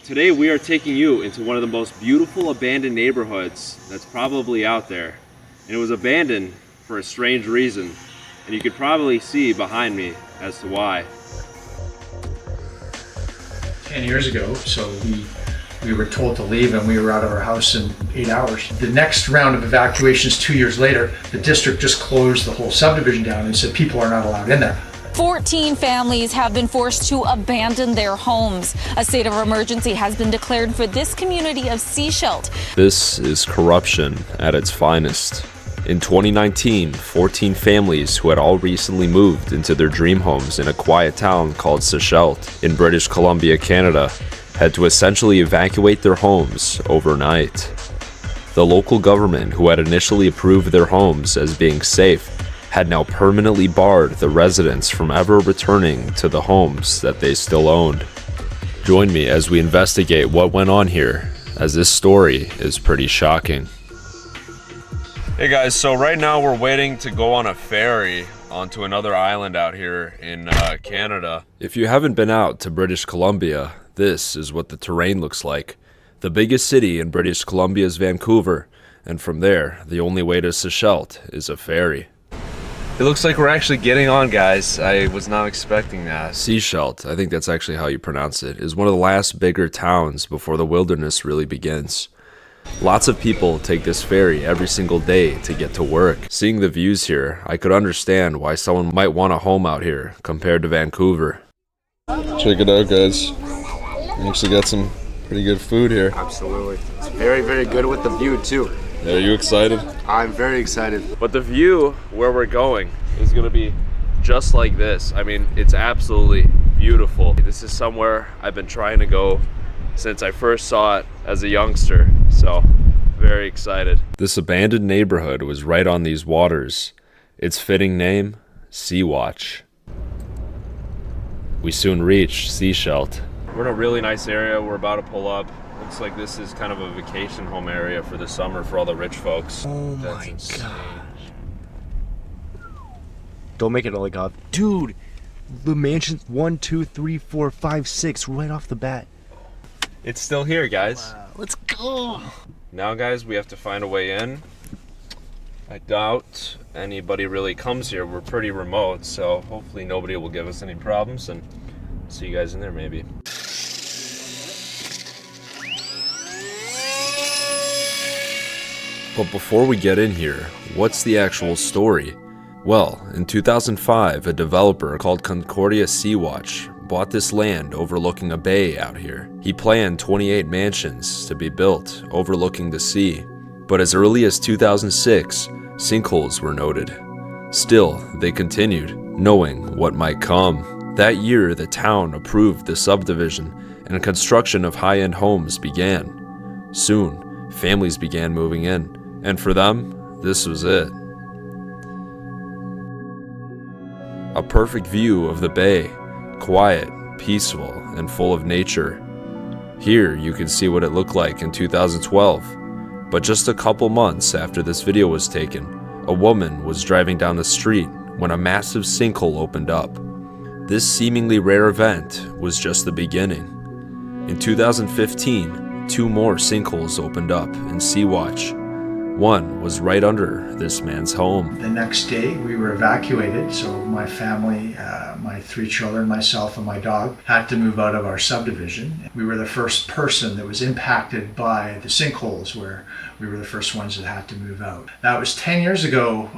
Today we are taking you into one of the most beautiful abandoned neighborhoods that's probably out there. And it was abandoned for a strange reason. And you could probably see behind me as to why. 10 years ago, so we were told to leave and we were out of our house in 8 hours. The next round of evacuations 2 years later, the district just closed the whole subdivision down and said people are not allowed in there. 14 families have been forced to abandon their homes. A state of emergency has been declared for this community of Seashelt. This is corruption at its finest. In 2019, 14 families who had all recently moved into their dream homes in a quiet town called Seashelt in British Columbia, Canada, had to essentially evacuate their homes overnight. The local government, who had initially approved their homes as being safe, had now permanently barred the residents from ever returning to the homes that they still owned. Join me as we investigate what went on here, as this story is pretty shocking. Hey guys, so right now we're waiting to go on a ferry onto another island out here in Canada. If you haven't been out to British Columbia, this is what the terrain looks like. The biggest city in British Columbia is Vancouver, and from there, the only way to Seashelt is a ferry. It looks like we're actually getting on, guys. I was not expecting that. Seashelt, I think that's actually how you pronounce it, is one of the last bigger towns before the wilderness really begins. Lots of people take this ferry every single day to get to work. Seeing the views here, I could understand why someone might want a home out here compared to Vancouver. Check it out, guys. We actually got some pretty good food here. Absolutely. It's very, very good with the view too. Are you excited? I'm very excited. But the view where we're going is going to be just like this. I mean, it's absolutely beautiful. This is somewhere I've been trying to go since I first saw it as a youngster, so very excited. This abandoned neighborhood was right on these waters. Its fitting name, Sea Watch. We soon reached Seashelt. We're in a really nice area. We're about to pull up. Looks like this is kind of a vacation home area for the summer for all the rich folks. Oh my god. Don't make it like a dude. The mansion's 1, 2, 3, 4, 5, 6 right off the bat. It's still here, guys. Wow. Let's go. Now, guys, we have to find a way in. I doubt anybody really comes here. We're pretty remote, so hopefully nobody will give us any problems, and see you guys in there maybe. But before we get in here, what's the actual story? Well, in 2005, a developer called Concordia Sea Watch bought this land overlooking a bay out here. He planned 28 mansions to be built overlooking the sea, but as early as 2006, sinkholes were noted. Still, they continued, knowing what might come. That year, the town approved the subdivision, and construction of high-end homes began. Soon, families began moving in, and for them, this was it. A perfect view of the bay, quiet, peaceful, and full of nature. Here you can see what it looked like in 2012. But just a couple months after this video was taken, a woman was driving down the street when a massive sinkhole opened up. This seemingly rare event was just the beginning. In 2015, 2 more sinkholes opened up in Sea Watch. One was right under this man's home. The next day we were evacuated, so my family, my 3 children, myself and my dog had to move out of our subdivision. We were the first person that was impacted by the sinkholes, where we were the first ones that had to move out. That was 10 years ago,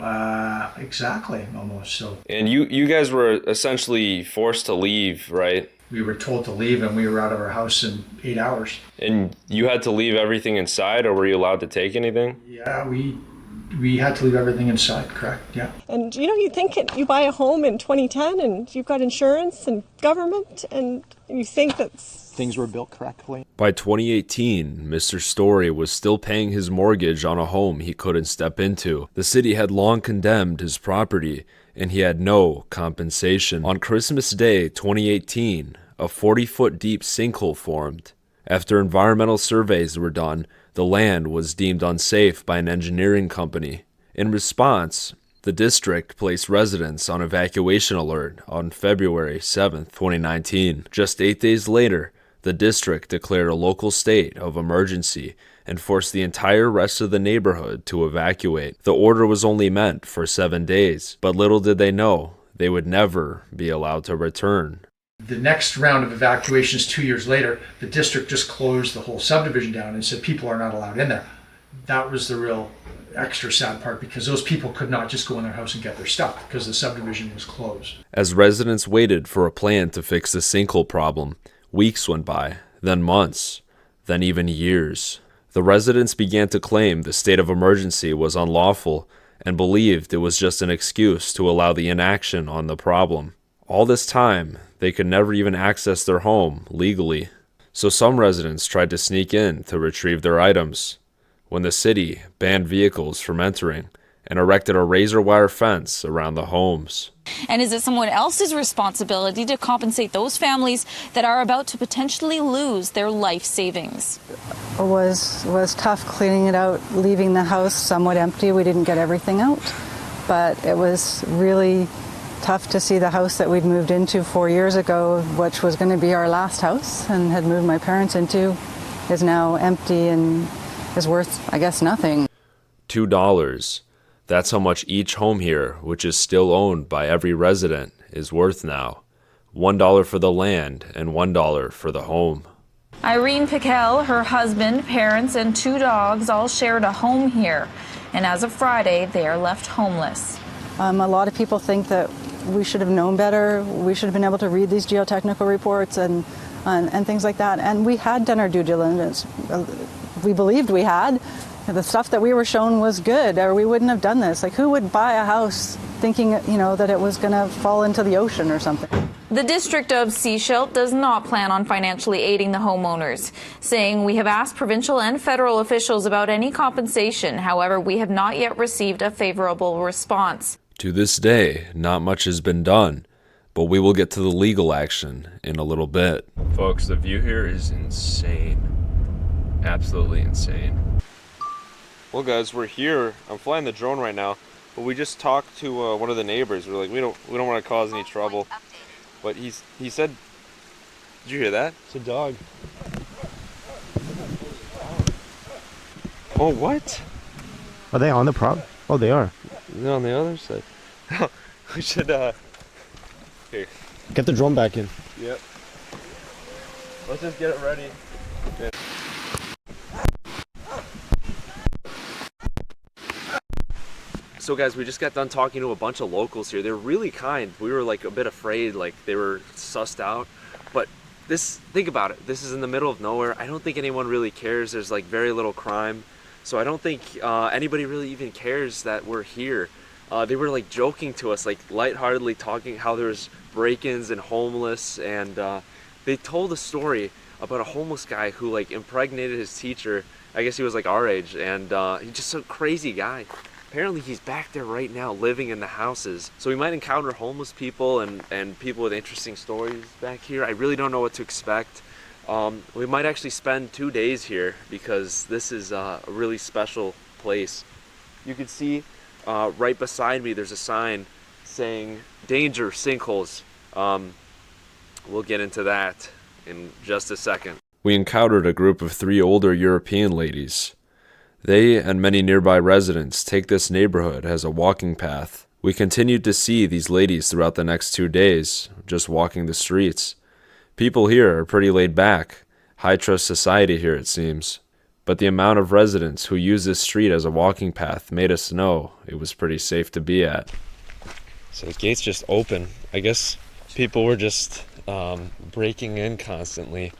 exactly, almost. So. And you guys were essentially forced to leave, right? We were told to leave and we were out of our house in 8 hours. And you had to leave everything inside, or were you allowed to take anything? Yeah, we had to leave everything inside, correct, yeah. And you think you buy a home in 2010 and you've got insurance and government and you think that Things were built correctly. By 2018, Mr. Story was still paying his mortgage on a home he couldn't step into. The city had long condemned his property, and he had no compensation. On Christmas Day 2018, a 40-foot deep sinkhole formed. After environmental surveys were done, the land was deemed unsafe by an engineering company. In response, the district placed residents on evacuation alert on February 7, 2019. Just 8 days later, The district declared a local state of emergency and forced the entire rest of the neighborhood to evacuate. The order was only meant for 7 days, but little did they know they would never be allowed to return. The next round of evacuations 2 years later, the district just closed the whole subdivision down and said people are not allowed in there. That was the real extra sad part, because those people could not just go in their house and get their stuff because the subdivision was closed. As residents waited for a plan to fix the sinkhole problem, weeks went by, then months, then even years. The residents began to claim the state of emergency was unlawful and believed it was just an excuse to allow the inaction on the problem. All this time, they could never even access their home legally. So some residents tried to sneak in to retrieve their items, when the city banned vehicles from entering and erected a razor wire fence around the homes. And is it someone else's responsibility to compensate those families that are about to potentially lose their life savings? It was tough cleaning it out, leaving the house somewhat empty. We didn't get everything out, but it was really tough to see the house that we'd moved into 4 years ago, which was going to be our last house and had moved my parents into, is now empty and is worth, I guess, nothing. $2. That's how much each home here, which is still owned by every resident, is worth now. $1 for the land and $1 for the home. Irene Piquel, her husband, parents, and 2 dogs all shared a home here. And as of Friday, they are left homeless. A lot of people think that we should have known better. We should have been able to read these geotechnical reports and things like that. And we had done our due diligence. We believed we had. The stuff that we were shown was good, or we wouldn't have done this. Like, who would buy a house thinking, that it was going to fall into the ocean or something? The district of Sechelt does not plan on financially aiding the homeowners, saying we have asked provincial and federal officials about any compensation. However, we have not yet received a favorable response. To this day, not much has been done, but we will get to the legal action in a little bit. Folks, the view here is insane. Absolutely insane. Well, guys, we're here. I'm flying the drone right now, but we just talked to one of the neighbors. We're like, we don't want to cause any trouble. But he said, did you hear that? It's a dog. Oh, what? Are they on the prop? Oh, they are. They're on the other side. We should, here. Get the drone back in. Yep. Let's just get it ready. Okay. So guys, we just got done talking to a bunch of locals here. They're really kind. We were like a bit afraid, like they were sussed out. But think about it. This is in the middle of nowhere. I don't think anyone really cares. There's like very little crime. So I don't think anybody really even cares that we're here. They were like joking to us, like lightheartedly talking how there's break-ins and homeless. And they told a story about a homeless guy who like impregnated his teacher. I guess he was like our age, and he's just a crazy guy. Apparently he's back there right now living in the houses. So we might encounter homeless people and people with interesting stories back here. I really don't know what to expect. We might actually spend 2 days here because this is a really special place. You can see right beside me there's a sign saying danger sinkholes. We'll get into that in just a second. We encountered a group of 3 older European ladies. They and many nearby residents take this neighborhood as a walking path. We continued to see these ladies throughout the next 2 days, just walking the streets. People here are pretty laid back, high trust society here it seems. But the amount of residents who use this street as a walking path made us know it was pretty safe to be at. So the gate's just open. I guess people were just breaking in constantly,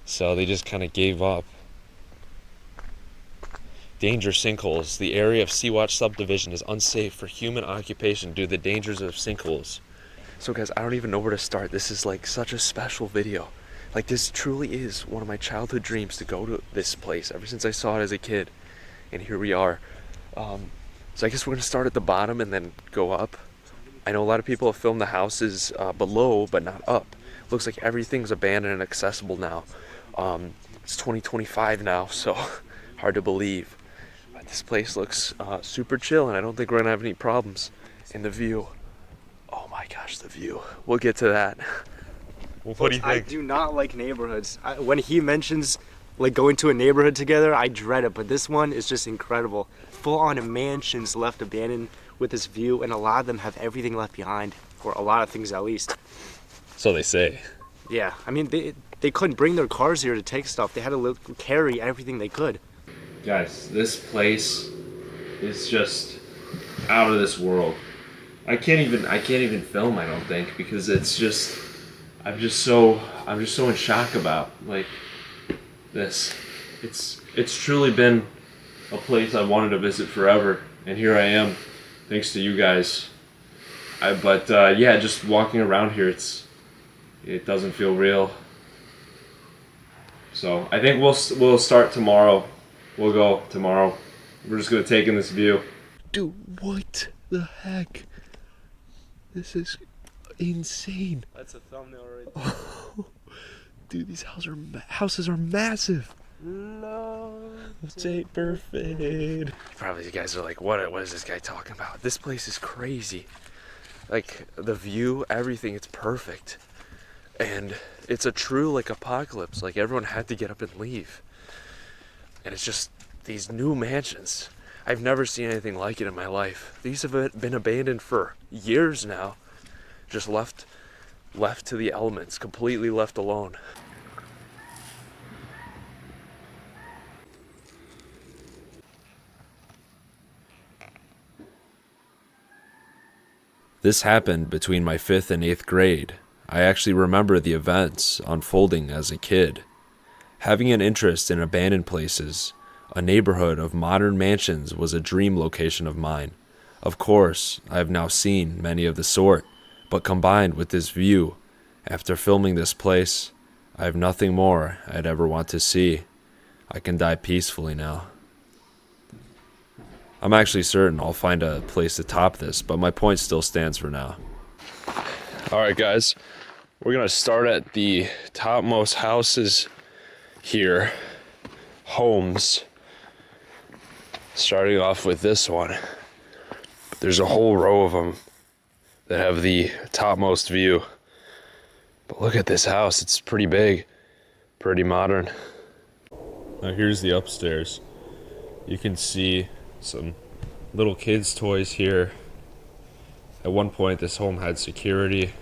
so they just kind of gave up. Danger sinkholes. The area of Sea-Watch subdivision is unsafe for human occupation due to the dangers of sinkholes. So guys, I don't even know where to start. This is like such a special video. Like this truly is one of my childhood dreams to go to this place ever since I saw it as a kid. And here we are. So I guess we're gonna start at the bottom and then go up. I know a lot of people have filmed the houses below, but not up. Looks like everything's abandoned and accessible now. It's 2025 now, so hard to believe. This place looks super chill, and I don't think we're gonna have any problems in the view. Oh my gosh, the view. We'll get to that. What do you think? I do not like neighborhoods. When he mentions like going to a neighborhood together, I dread it. But this one is just incredible. Full-on mansions left abandoned with this view, and a lot of them have everything left behind, or a lot of things at least. So they say. Yeah, I mean, they couldn't bring their cars here to take stuff. They had to carry everything they could. Guys, this place is just out of this world. I can't even film, I don't think, because it's just I'm just so in shock about like this. It's truly been a place I wanted to visit forever, and here I am, thanks to you guys. Yeah, just walking around here, it doesn't feel real. So I think we'll start tomorrow. We'll go tomorrow. We're just gonna take in this view. Dude, what the heck? This is insane. That's a thumbnail right there. Dude, these houses are massive. Take perfect. Probably you guys are like, what is this guy talking about? This place is crazy. Like the view, everything, it's perfect. And it's a true like apocalypse. Like everyone had to get up and leave. And it's just these new mansions. I've never seen anything like it in my life. These have been abandoned for years now. Just left to the elements, completely left alone. This happened between my 5th and 8th grade. I actually remember the events unfolding as a kid. Having an interest in abandoned places, a neighborhood of modern mansions was a dream location of mine. Of course, I have now seen many of the sort, but combined with this view, after filming this place, I have nothing more I'd ever want to see. I can die peacefully now. I'm actually certain I'll find a place to top this, but my point still stands for now. Alright guys, we're gonna start at the topmost houses here, homes. Starting off with this one. There's a whole row of them that have the topmost view. But look at this house, it's pretty big, pretty modern. Now here's the upstairs. You can see some little kids' toys here. At one point this home had security.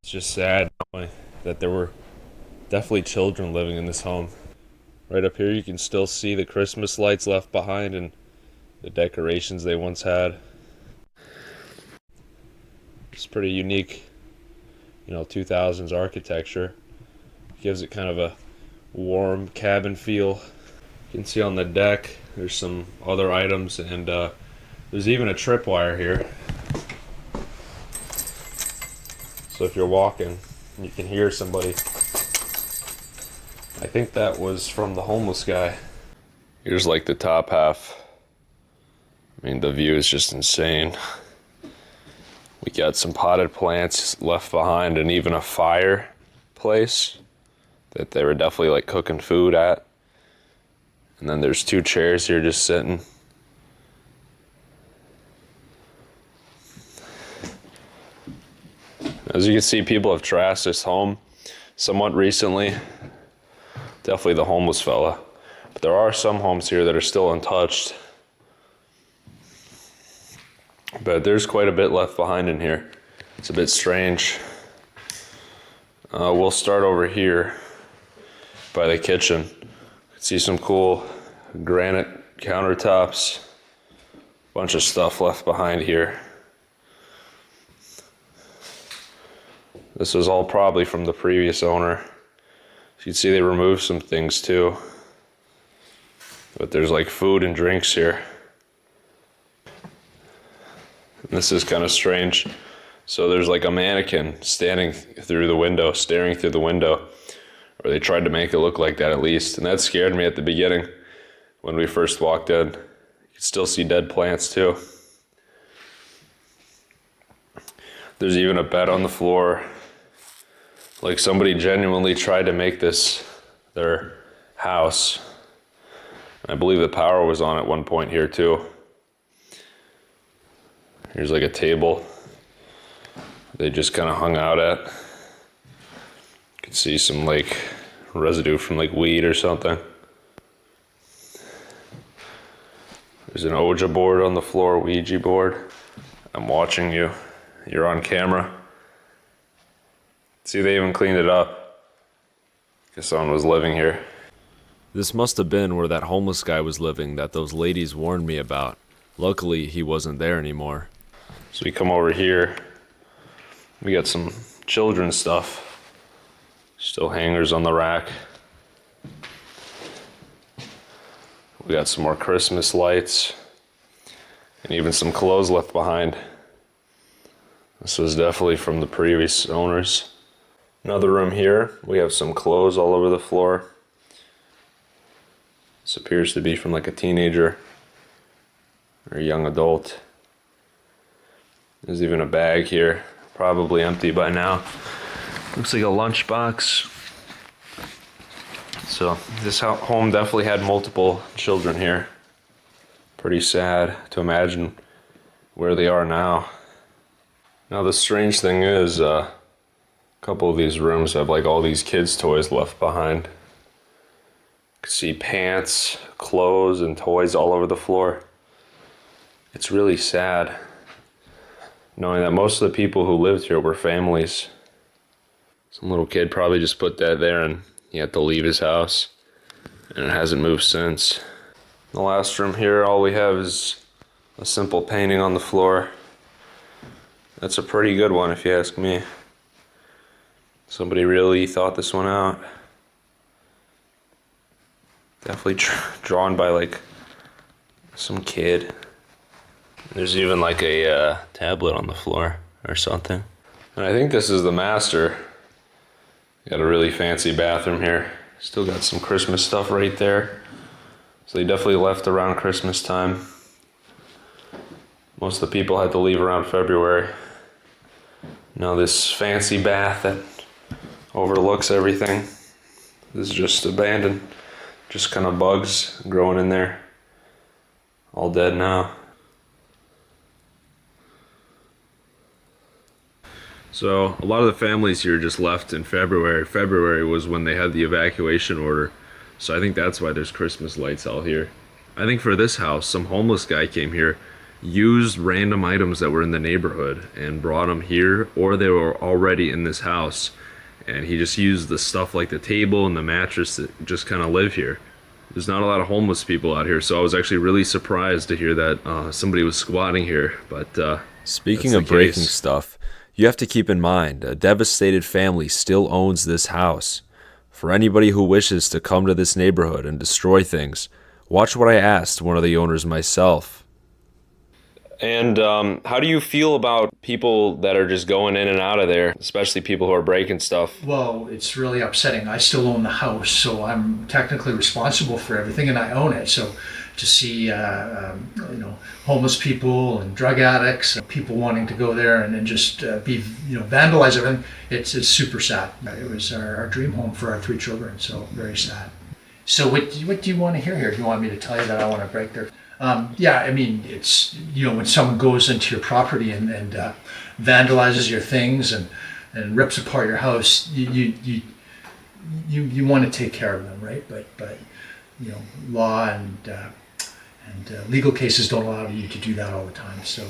It's just sad knowing that there were definitely children living in this home. Right up here you can still see the Christmas lights left behind and the decorations they once had. It's pretty unique, 2000s architecture. Gives it kind of a warm cabin feel. You can see on the deck there's some other items, and there's even a tripwire here. So if you're walking, you can hear somebody. I think that was from the homeless guy. Here's like the top half. I mean, the view is just insane. We got some potted plants left behind and even a fireplace that they were definitely like cooking food at. And then there's 2 chairs here just sitting. As you can see, people have trashed this home somewhat recently. Definitely the homeless fella. But there are some homes here that are still untouched. But there's quite a bit left behind in here. It's a bit strange. We'll start over here by the kitchen. See some cool granite countertops. Bunch of stuff left behind here. This was all probably from the previous owner. You can see they removed some things too. But there's like food and drinks here. And this is kind of strange. So there's like a mannequin standing through the window, staring through the window. Or they tried to make it look like that at least. And that scared me at the beginning when we first walked in. You can still see dead plants too. There's even a bed on the floor. Like somebody genuinely tried to make this their house. I believe the power was on at one point here too. Here's like a table they just kind of hung out at. can see some like residue from like weed or something. There's an Ouija board on the floor, Ouija board. I'm watching you. You're on camera. See, they even cleaned it up. Guess someone was living here. This must have been where that homeless guy was living that those ladies warned me about. Luckily, he wasn't there anymore. So we come over here. We got some children's stuff. Still hangers on the rack. We got some more Christmas lights. And even some clothes left behind. This was definitely from the previous owners. Another room here. We have some clothes all over the floor. This appears to be from like a teenager or a young adult. There's even a bag here, probably empty by now. Looks like a lunchbox. So this home definitely had multiple children here. Pretty sad to imagine where they are now. Now the strange thing is, a couple of these rooms have like all these kids' toys left behind. You can see pants, clothes, and toys all over the floor. It's really sad, knowing that most of the people who lived here were families. Some little kid probably just put that there and he had to leave his house, and it hasn't moved since. In the last room here, all we have is a simple painting on the floor. That's a pretty good one if you ask me. Somebody really thought this one out. Definitely drawn by like some kid. There's even like a tablet on the floor or something. And I think this is the master. Got a really fancy bathroom here. Still got some Christmas stuff right there. So they definitely left around Christmas time. Most of the people had to leave around February. Now this fancy bath that overlooks everything is just abandoned. Just kind of bugs growing in there. All dead now. So a lot of the families here just left in February. February was when they had the evacuation order. So I think that's why there's Christmas lights out here. I think for this house, some homeless guy came here, used random items that were in the neighborhood and brought them here, or they were already in this house. And he just used the stuff like the table and the mattress to just kind of live here. There's not a lot of homeless people out here, so I was actually really surprised to hear that somebody was squatting here. But speaking of breaking stuff, you have to keep in mind, a devastated family still owns this house. For anybody who wishes to come to this neighborhood and destroy things, watch what I asked one of the owners myself. And how do you feel about people that are just going in and out of there, especially people who are breaking stuff? Well, it's really upsetting. I still own the house, so I'm technically responsible for everything, and I own it. So to see homeless people and drug addicts, people wanting to go there and just vandalize everything, it's super sad. It was our dream home for our 3 children, so very sad. So what do you want to hear here? Do you want me to tell you that I want to break their... Yeah, I mean, it's, when someone goes into your property and vandalizes your things and rips apart your house, you want to take care of them, right? But law and legal cases don't allow you to do that all the time. So,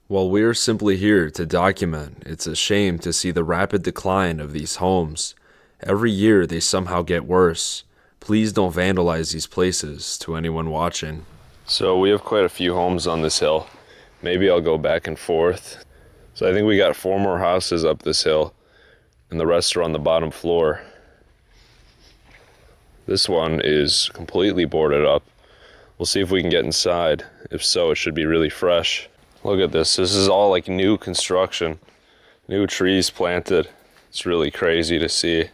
while we're simply here to document, it's a shame to see the rapid decline of these homes. Every year they somehow get worse. Please don't vandalize these places to anyone watching. So we have quite a few homes on this hill. Maybe I'll go back and forth. So I think we got 4 more houses up this hill, and the rest are on the bottom floor. This one is completely boarded up. We'll see if we can get inside. If so, it should be really fresh. Look at this. This is all like new construction. New trees planted. It's really crazy to see.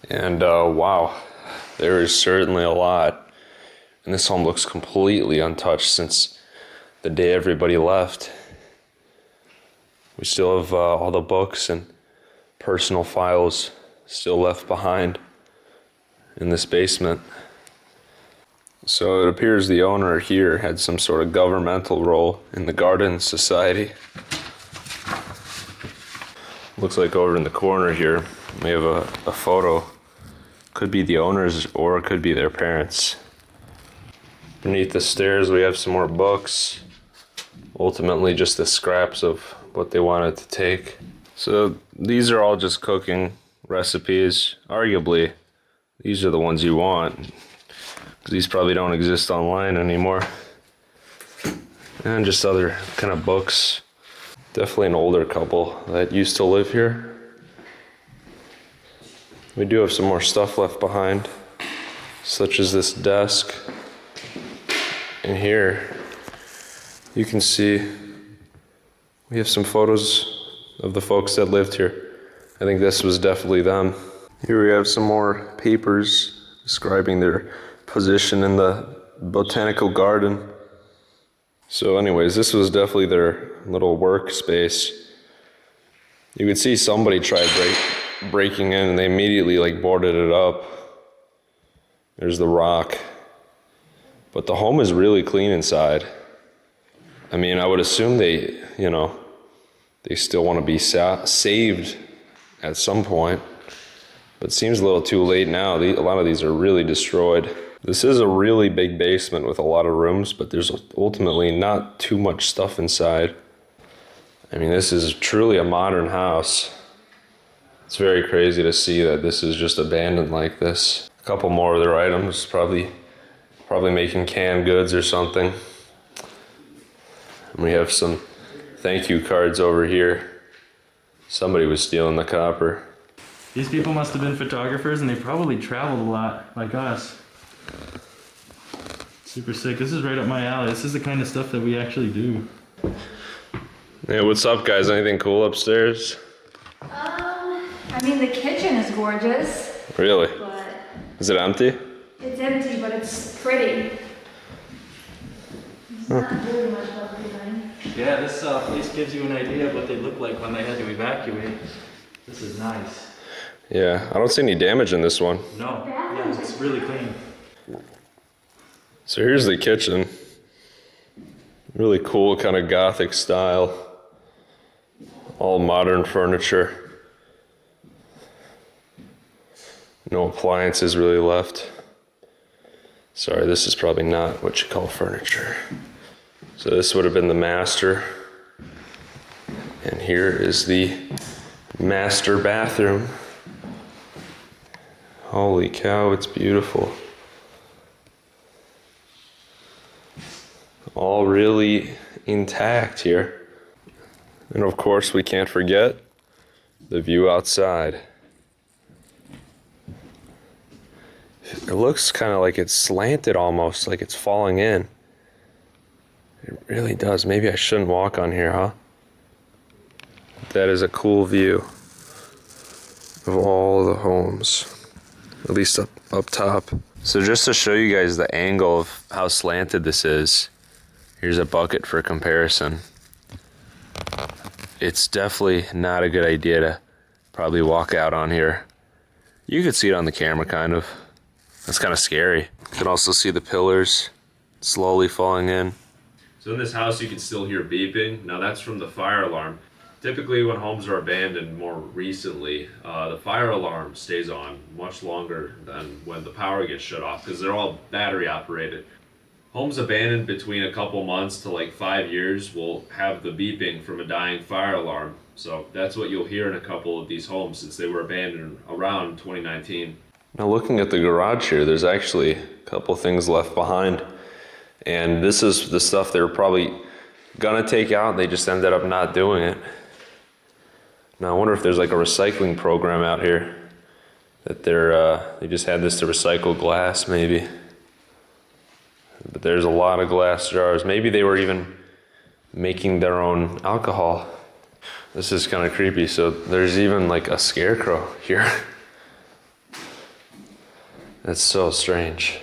And wow, there is certainly a lot. And this home looks completely untouched since the day everybody left. We still have all the books and personal files still left behind in this basement. So it appears the owner here had some sort of governmental role in the Garden Society. Looks like over in the corner here, We have a photo. Could be the owners or it could be their parents. Beneath the stairs we have some more books. Ultimately just the scraps of what they wanted to take. So these are all just cooking recipes. Arguably, these are the ones you want, because these probably don't exist online anymore. And just other kind of books. Definitely an older couple that used to live here. We do have some more stuff left behind, such as this desk. And here, you can see we have some photos of the folks that lived here. I think this was definitely them. Here we have some more papers describing their position in the botanical garden. So anyways, this was definitely their little workspace. You could see somebody tried breaking in and they immediately like boarded it up. There's the rock. But the home is really clean inside. I mean, I would assume they, you know, they still want to be saved at some point. But it seems a little too late now. A lot of these are really destroyed. This is a really big basement with a lot of rooms, but there's ultimately not too much stuff inside. I mean, this is truly a modern house. It's very crazy to see that this is just abandoned like this. A couple more of their items, probably making canned goods or something. And we have some thank you cards over here. Somebody was stealing the copper. These people must have been photographers and they probably traveled a lot, like us. Super sick. This is right up my alley. This is the kind of stuff that we actually do. Yeah, what's up, guys? Anything cool upstairs? I mean, the kitchen is gorgeous. Really? But is it empty? it's empty, but it's pretty. There's not really much left behind. Yeah, this place gives you an idea of what they look like when they had to evacuate. This is nice. Yeah, I don't see any damage in this one. No, yeah, it's really clean. So here's the kitchen. Really cool kind of Gothic style. All modern furniture. No appliances really left. Sorry, this is probably not what you call furniture. So this would have been the master. And here is the master bathroom. Holy cow, it's beautiful. All really intact here. And of course, we can't forget the view outside. It looks kind of like it's slanted almost, like it's falling in. It really does. Maybe I shouldn't walk on here, huh? That is a cool view of all the homes, at least up top. So just to show you guys the angle of how slanted this is, here's a bucket for comparison. It's definitely not a good idea to probably walk out on here. You could see it on the camera kind of. That's kind of scary. You can also see the pillars slowly falling in. So in this house you can still hear beeping. Now that's from the fire alarm. Typically when homes are abandoned more recently, the fire alarm stays on much longer than when the power gets shut off because they're all battery operated. Homes abandoned between a couple months to like 5 years will have the beeping from a dying fire alarm. So that's what you'll hear in a couple of these homes since they were abandoned around 2019. Now looking at the garage here, there's actually a couple things left behind. And this is the stuff they were probably gonna take out, they just ended up not doing it. Now I wonder if there's like a recycling program out here that they just had this to recycle glass maybe. But there's a lot of glass jars. Maybe they were even making their own alcohol. This is kind of creepy. So there's even like a scarecrow here. That's so strange.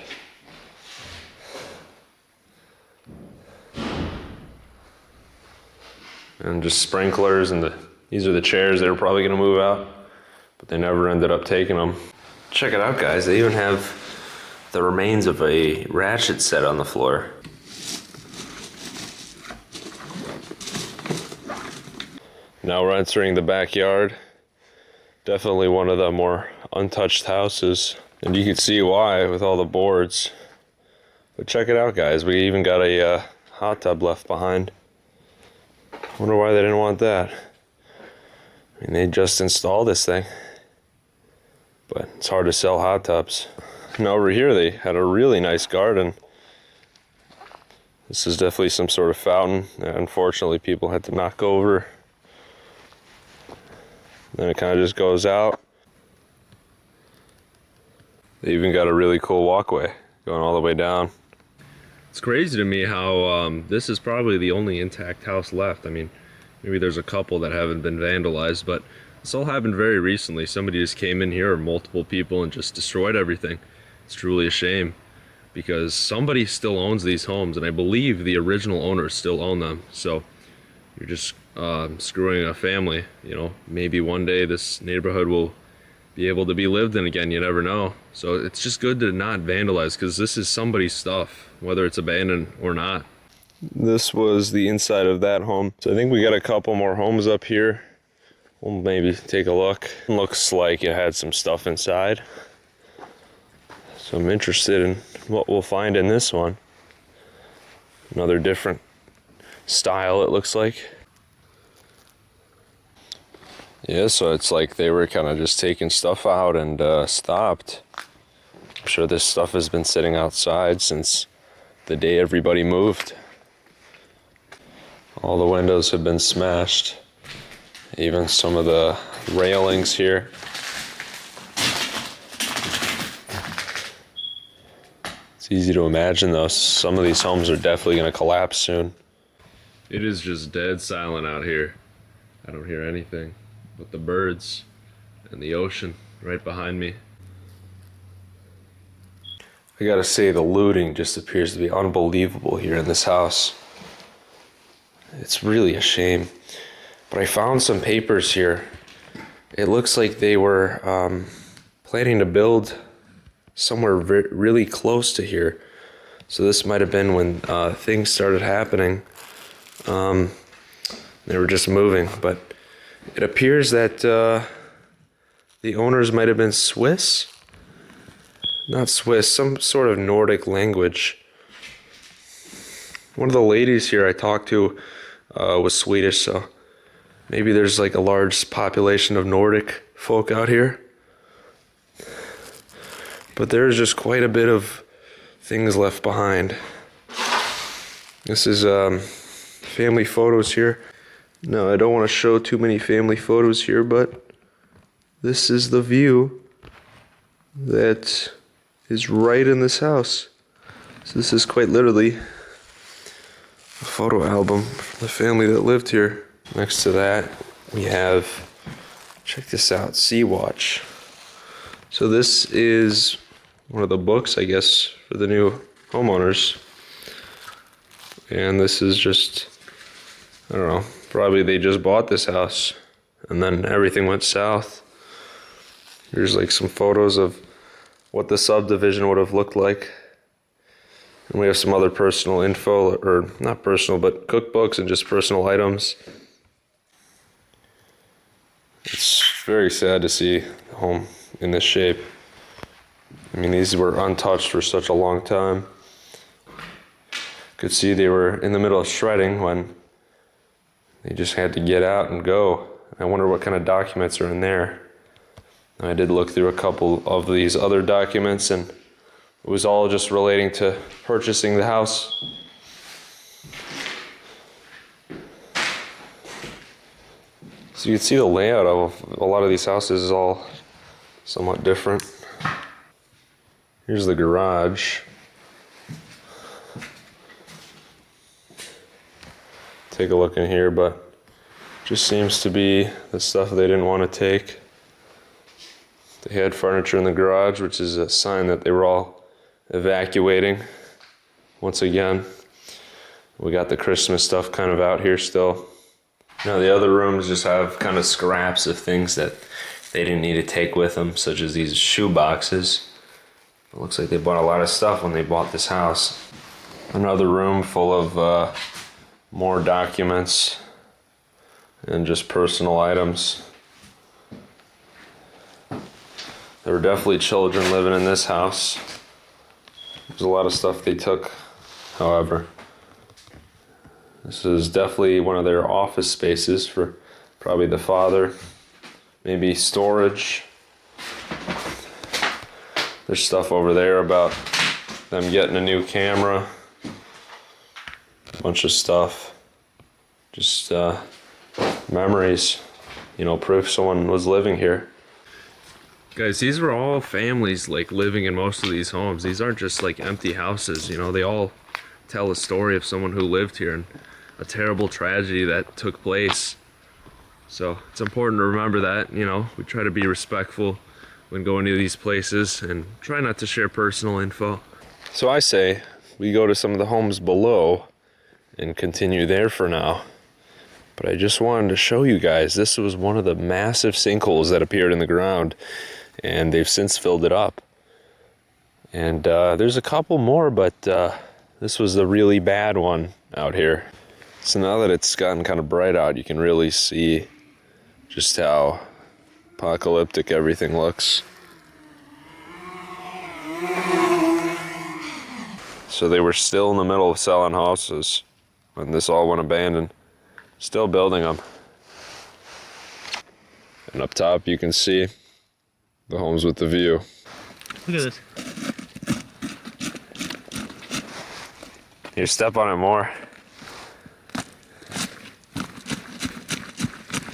And just sprinklers, and these are the chairs they were probably gonna move out, but they never ended up taking them. Check it out, guys. They even have the remains of a ratchet set on the floor. Now we're entering the backyard. Definitely one of the more untouched houses. And you can see why with all the boards. But check it out, guys. We even got a hot tub left behind. Wonder why they didn't want that. I mean, they just installed this thing. But it's hard to sell hot tubs. And over here they had a really nice garden. This is definitely some sort of fountain that unfortunately people had to knock over. Then it kind of just goes out. They even got a really cool walkway going all the way down. It's crazy to me how this is probably the only intact house left. I mean, maybe there's a couple that haven't been vandalized, but this all happened very recently. Somebody just came in here, or multiple people, and just destroyed everything. It's truly a shame because somebody still owns these homes, and I believe the original owners still own them. So you're just screwing a family. You know, maybe one day this neighborhood will be able to be lived in again. You never know. So it's just good to not vandalize, because this is somebody's stuff, whether it's abandoned or not. This was the inside of that home. So I think we got a couple more homes up here. We'll maybe take a look. Looks like it had some stuff inside. So I'm interested in what we'll find in this one. Another different style, it looks like. Yeah, so it's like they were kind of just taking stuff out and stopped. I'm sure this stuff has been sitting outside since the day everybody moved. All the windows have been smashed. Even some of the railings here. It's easy to imagine though, some of these homes are definitely going to collapse soon. It is just dead silent out here. I don't hear anything but the birds and the ocean right behind me. I gotta say, the looting just appears to be unbelievable here in this house. It's really a shame. But I found some papers here. It looks like they were planning to build somewhere really close to here. So this might have been when things started happening. They were just moving, but it appears that the owners might have been Swiss. Not Swiss, some sort of Nordic language. One of the ladies here I talked to was Swedish, so maybe there's like a large population of Nordic folk out here. But there's just quite a bit of things left behind. This is family photos here. No, I don't want to show too many family photos here, but this is the view that is right in this house. So this is quite literally a photo album for the family that lived here. Next to that, we have, check this out, Sea Watch. So this is one of the books, I guess, for the new homeowners. And this is just, I don't know, probably they just bought this house and then everything went south. Here's like some photos of what the subdivision would have looked like. And we have some other personal info, or not personal, but cookbooks and just personal items. It's very sad to see the home in this shape. I mean, these were untouched for such a long time. Could see they were in the middle of shredding when they just had to get out and go. I wonder what kind of documents are in there. I did look through a couple of these other documents, and it was all just relating to purchasing the house. So you can see the layout of a lot of these houses is all somewhat different. Here's the garage. Take a look in here, but just seems to be the stuff they didn't want to take. They had furniture in the garage, which is a sign that they were all evacuating. Once again, we got the Christmas stuff kind of out here still. Now the other rooms just have kind of scraps of things that they didn't need to take with them, such as these shoe boxes. It looks like they bought a lot of stuff when they bought this house. Another room full of more documents and just personal items. There were definitely children living in this house. There's a lot of stuff they took, however. This is definitely one of their office spaces for probably the father. Maybe storage. There's stuff over there about them getting a new camera. A bunch of stuff. Just memories. You know, proof someone was living here. Guys, these were all families like living in most of these homes. These aren't just like empty houses, you know, they all tell a story of someone who lived here and a terrible tragedy that took place. So it's important to remember that, you know, we try to be respectful when going to these places and try not to share personal info. So I say we go to some of the homes below and continue there for now. But I just wanted to show you guys, this was one of the massive sinkholes that appeared in the ground, and they've since filled it up. And there's a couple more, but this was the really bad one out here. So now that it's gotten kind of bright out, you can really see just how apocalyptic everything looks. So they were still in the middle of selling houses when this all went abandoned. Still building them. And up top you can see the homes with the view. Look at this. You step on it more.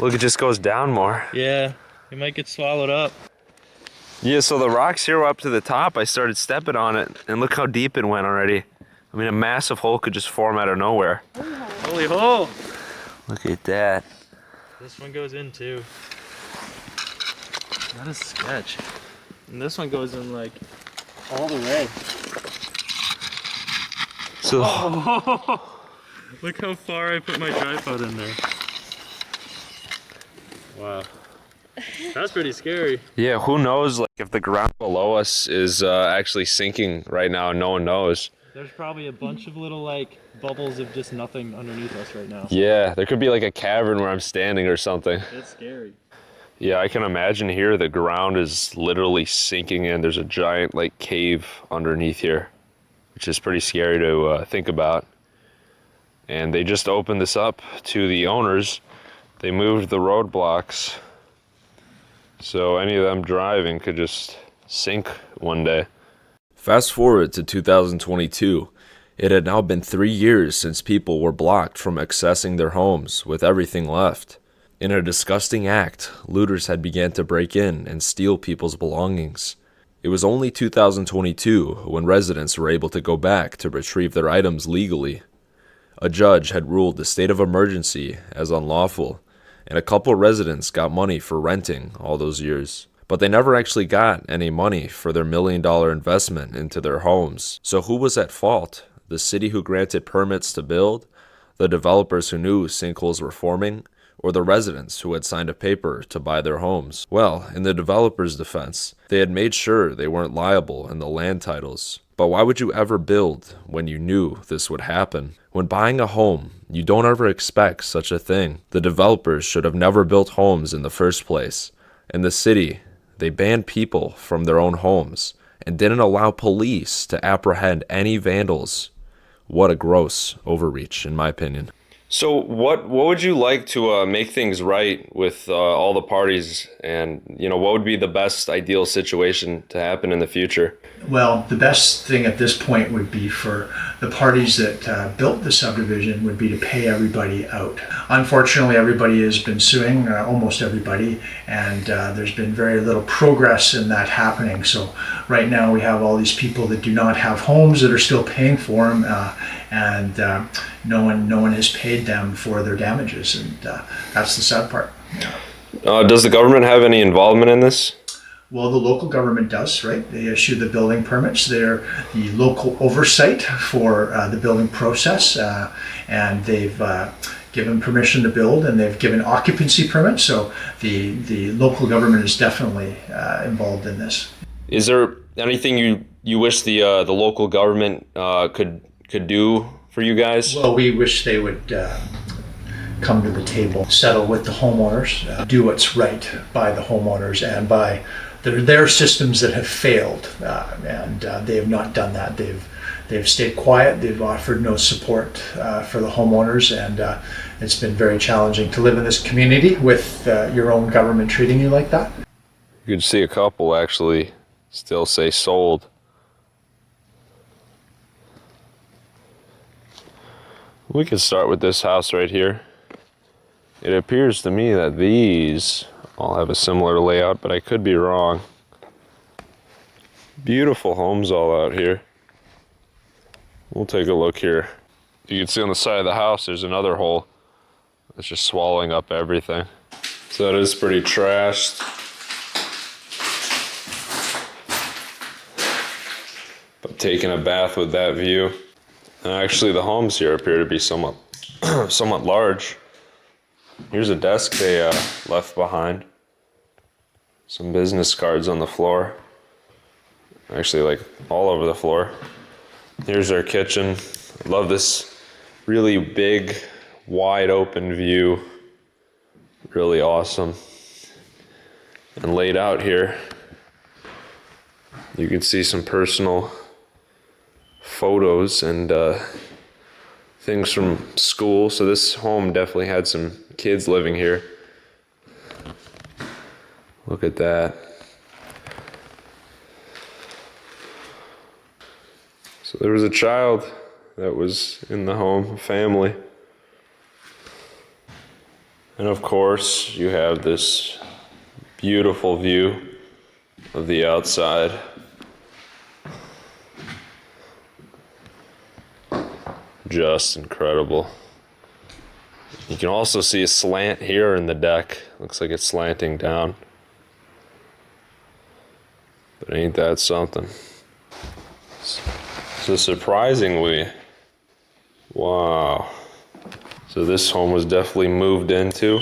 Look, it just goes down more. Yeah, it might get swallowed up. Yeah, so the rocks here were up to the top. I started stepping on it, and look how deep it went already. I mean, a massive hole could just form out of nowhere. Holy hole! Look at that. This one goes in too. That is sketch. And this one goes in like all the way. So, oh, look how far I put my tripod in there. Wow. That's pretty scary. yeah, who knows like if the ground below us is actually sinking right now and no one knows. There's probably a bunch of little like bubbles of just nothing underneath us right now. Yeah, there could be like a cavern where I'm standing or something. It's scary. Yeah, I can imagine here the ground is literally sinking in. There's a giant like cave underneath here, which is pretty scary to think about. And they just opened this up to the owners. They moved the roadblocks, so any of them driving could just sink one day. Fast forward to 2022. It had now been 3 years since people were blocked from accessing their homes with everything left. In a disgusting act, looters had begun to break in and steal people's belongings. It was only 2022 when residents were able to go back to retrieve their items legally. A judge had ruled the state of emergency as unlawful, and a couple residents got money for renting all those years. But they never actually got any money for their $1 million investment into their homes. So who was at fault? The city who granted permits to build? The developers who knew sinkholes were forming? Or the residents who had signed a paper to buy their homes? Well, in the developers' defense, they had made sure they weren't liable in the land titles. But why would you ever build when you knew this would happen? When buying a home, you don't ever expect such a thing. The developers should have never built homes in the first place. In the city, they banned people from their own homes and didn't allow police to apprehend any vandals. What a gross overreach, in my opinion. So what would you like to make things right with all the parties, and what would be the best ideal situation to happen in the future? Well, the best thing at this point would be for the parties that built the subdivision would be to pay everybody out. Unfortunately, everybody has been suing, almost everybody, and there's been very little progress in that happening. So right now we have all these people that do not have homes that are still paying for them, and no one has paid them for their damages, and that's the sad part. Does the government have any involvement in this? Well, the local government does, right? They issue the building permits. They're the local oversight for the building process, and they've given permission to build, and they've given occupancy permits. So the local government is definitely involved in this. Is there anything you wish the local government could do for you guys? Well, we wish they would come to the table, settle with the homeowners, do what's right by the homeowners and by There are systems that have failed, and they have not done that. They've stayed quiet. They've offered no support for the homeowners, and it's been very challenging to live in this community with your own government treating you like that. You can see a couple actually still say sold. We can start with this house right here. It appears to me that these all have a similar layout, but I could be wrong. Beautiful homes all out here. We'll take a look here. You can see on the side of the house there's another hole that's just swallowing up everything. So that is pretty trashed. But taking a bath with that view. And actually the homes here appear to be somewhat somewhat large. Here's a desk they left behind. Some business cards on the floor. Actually, like all over the floor. Here's our kitchen. I love this really big, wide open view. Really awesome. And laid out here, you can see some personal photos and things from school. So this home definitely had some kids living here. Look at that. So there was a child that was in the home, a family. And of course, you have this beautiful view of the outside. Just incredible. You can also see a slant here in the deck. Looks like it's slanting down. But ain't that something? So surprisingly, wow. So this home was definitely moved into.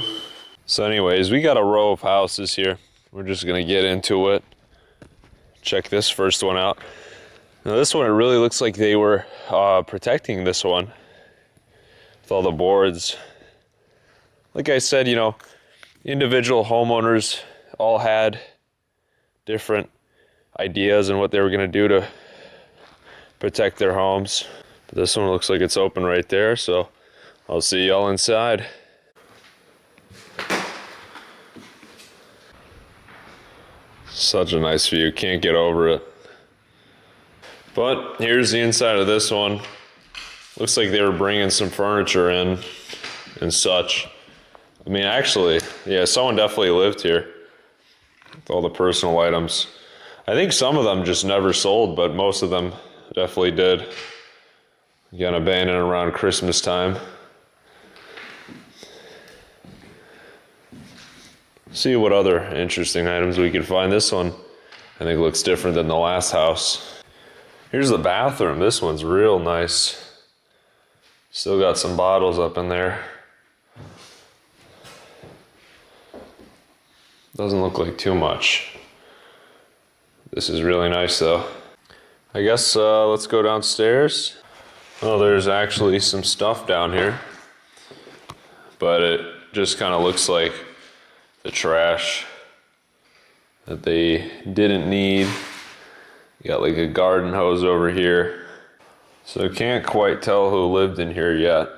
So anyways, we got a row of houses here. We're just gonna get into it. Check this first one out. Now this one, it really looks like they were protecting this one with all the boards. Like I said, you know, individual homeowners all had different ideas on what they were gonna do to protect their homes. But this one looks like it's open right there, so I'll see y'all inside. Such a nice view, can't get over it. But here's the inside of this one. Looks like they were bringing some furniture in and such. I mean, actually, yeah, someone definitely lived here with all the personal items. I think some of them just never sold, but most of them definitely did. Got abandoned around Christmas time. See what other interesting items we can find. This one, I think, looks different than the last house. Here's the bathroom. This one's real nice. Still got some bottles up in there. Doesn't look like too much. This is really nice though. I guess let's go downstairs. Oh, there's actually some stuff down here, but it just kind of looks like the trash that they didn't need. You got like a garden hose over here. So can't quite tell who lived in here yet.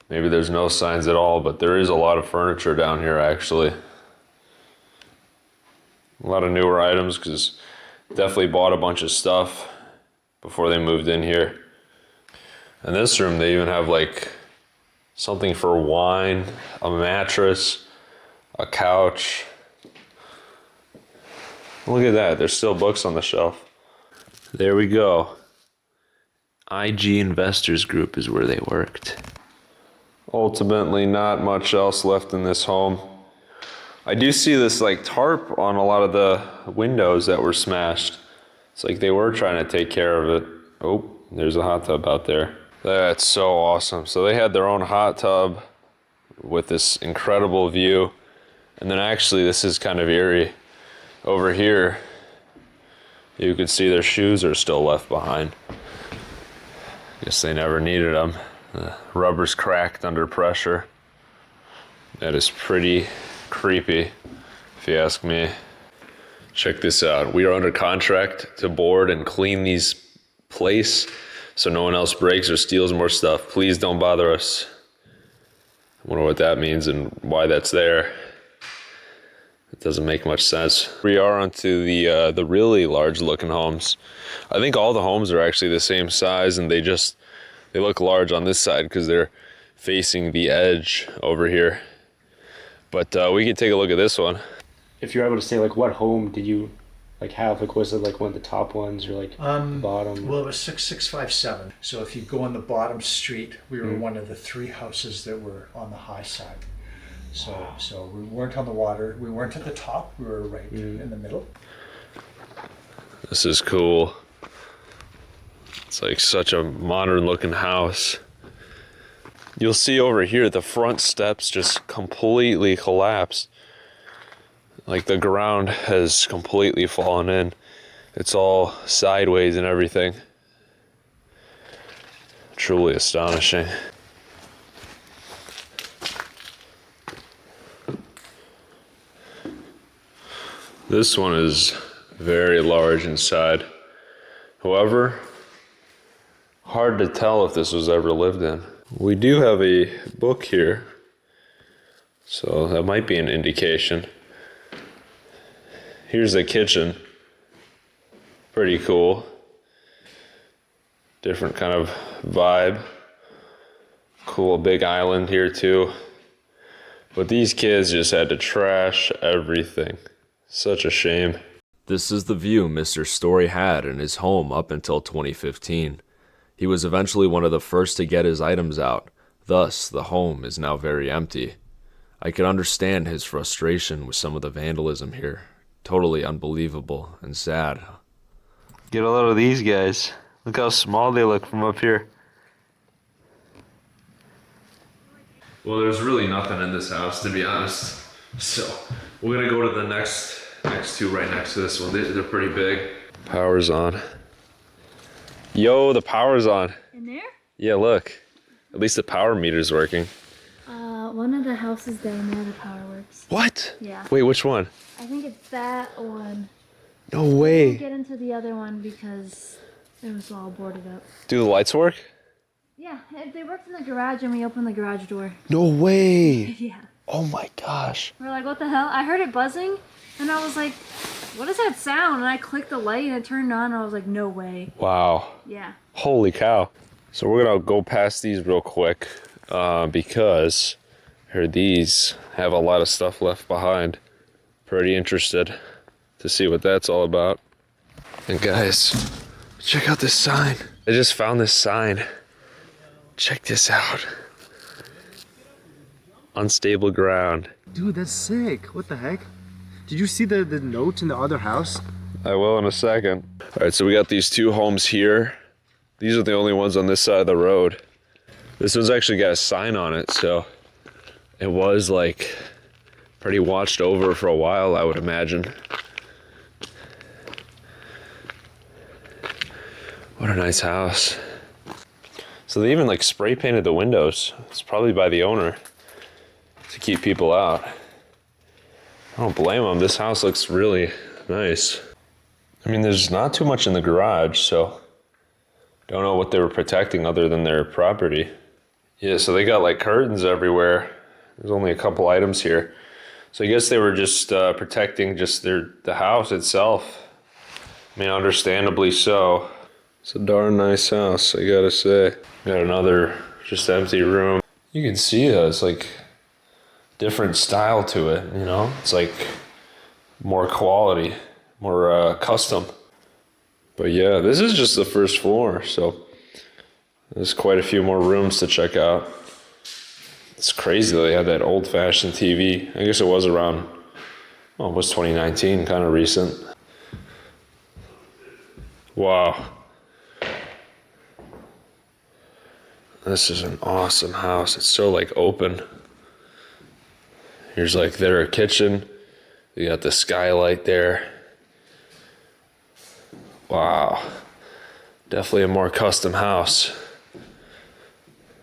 Maybe there's no signs at all, but there is a lot of furniture down here actually. A lot of newer items, because definitely bought a bunch of stuff before they moved in here. In this room, they even have like something for wine, a mattress, a couch. Look at that, there's still books on the shelf. There we go. IG Investors Group is where they worked. Ultimately, not much else left in this home. I do see this like tarp on a lot of the windows that were smashed. It's like they were trying to take care of it. Oh, there's a hot tub out there. That's so awesome. So they had their own hot tub with this incredible view. And then actually this is kind of eerie. Over here, you can see their shoes are still left behind. Guess they never needed them. The rubber's cracked under pressure. That is pretty creepy, if you ask me. Check this out. We are under contract to board and clean these place so no one else breaks or steals more stuff. Please don't bother us. I wonder what that means and why that's there. It doesn't make much sense. We are onto the really large looking homes. I think all the homes are actually the same size, and they look large on this side because they're facing the edge over here. But we can take a look at this one. If you're able to say, like, what home did you like have? Like, was it like one of the top ones or like the bottom? Well, it was 6657. So if you go on the bottom street, we were one of the 3 houses that were on the high side. So we weren't on the water. We weren't at the top. We were right in the middle. This is cool. It's like such a modern looking house. You'll see over here the front steps just completely collapsed. Like the ground has completely fallen in. It's all sideways and everything. Truly astonishing. This one is very large inside. However, hard to tell if this was ever lived in. We do have a book here, so that might be an indication. Here's the kitchen. Pretty cool. Different kind of vibe. Cool big island here too. But these kids just had to trash everything. Such a shame. This is the view Mr. Story had in his home up until 2015. He was eventually one of the first to get his items out. Thus, the home is now very empty. I can understand his frustration with some of the vandalism here. Totally unbelievable and sad. Get a load of these guys. Look how small they look from up here. Well, there's really nothing in this house, to be honest. So, we're gonna go to the next two right next to this one. They're pretty big. Power's on. Yo, the power's on. In there? Yeah, look. At least the power meter's working. One of the houses down there, the power works. What? Yeah. Wait, which one? I think it's that one. No way. We'll get into the other one because it was all boarded up. Do the lights work? Yeah, they worked in the garage and we opened the garage door. No way. Yeah. Oh my gosh. We're like, what the hell? I heard it buzzing and I was like, what is that sound? And I clicked the light and it turned on and I was like, no way. Wow. Yeah. Holy cow. So we're gonna go past these real quick because I heard these have a lot of stuff left behind. Pretty interested to see what that's all about. And guys, check out this sign. I just found this sign. Check this out. Unstable ground. Dude, that's sick. What the heck? Did you see the note in the other house? I will in a second. All right, so we got these 2 homes here. These are the only ones on this side of the road. This one's actually got a sign on it, so it was like pretty watched over for a while, I would imagine. What a nice house. So they even like spray painted the windows. It's probably by the owner to keep people out. I don't blame them. This house looks really nice. I mean, there's not too much in the garage, so don't know what they were protecting other than their property. Yeah, so they got like curtains everywhere. There's only a couple items here. So I guess they were just protecting just the house itself. I mean, understandably so. It's a darn nice house, I gotta say. Got another just empty room. You can see that it's like different style to it, you know? It's like more quality, more custom. But yeah, this is just the first floor, so there's quite a few more rooms to check out. It's crazy that they had that old-fashioned TV. I guess it was around, well, it was 2019, kind of recent. Wow. This is an awesome house. It's so like open. Here's like their kitchen. You got the skylight there. Wow. Definitely a more custom house.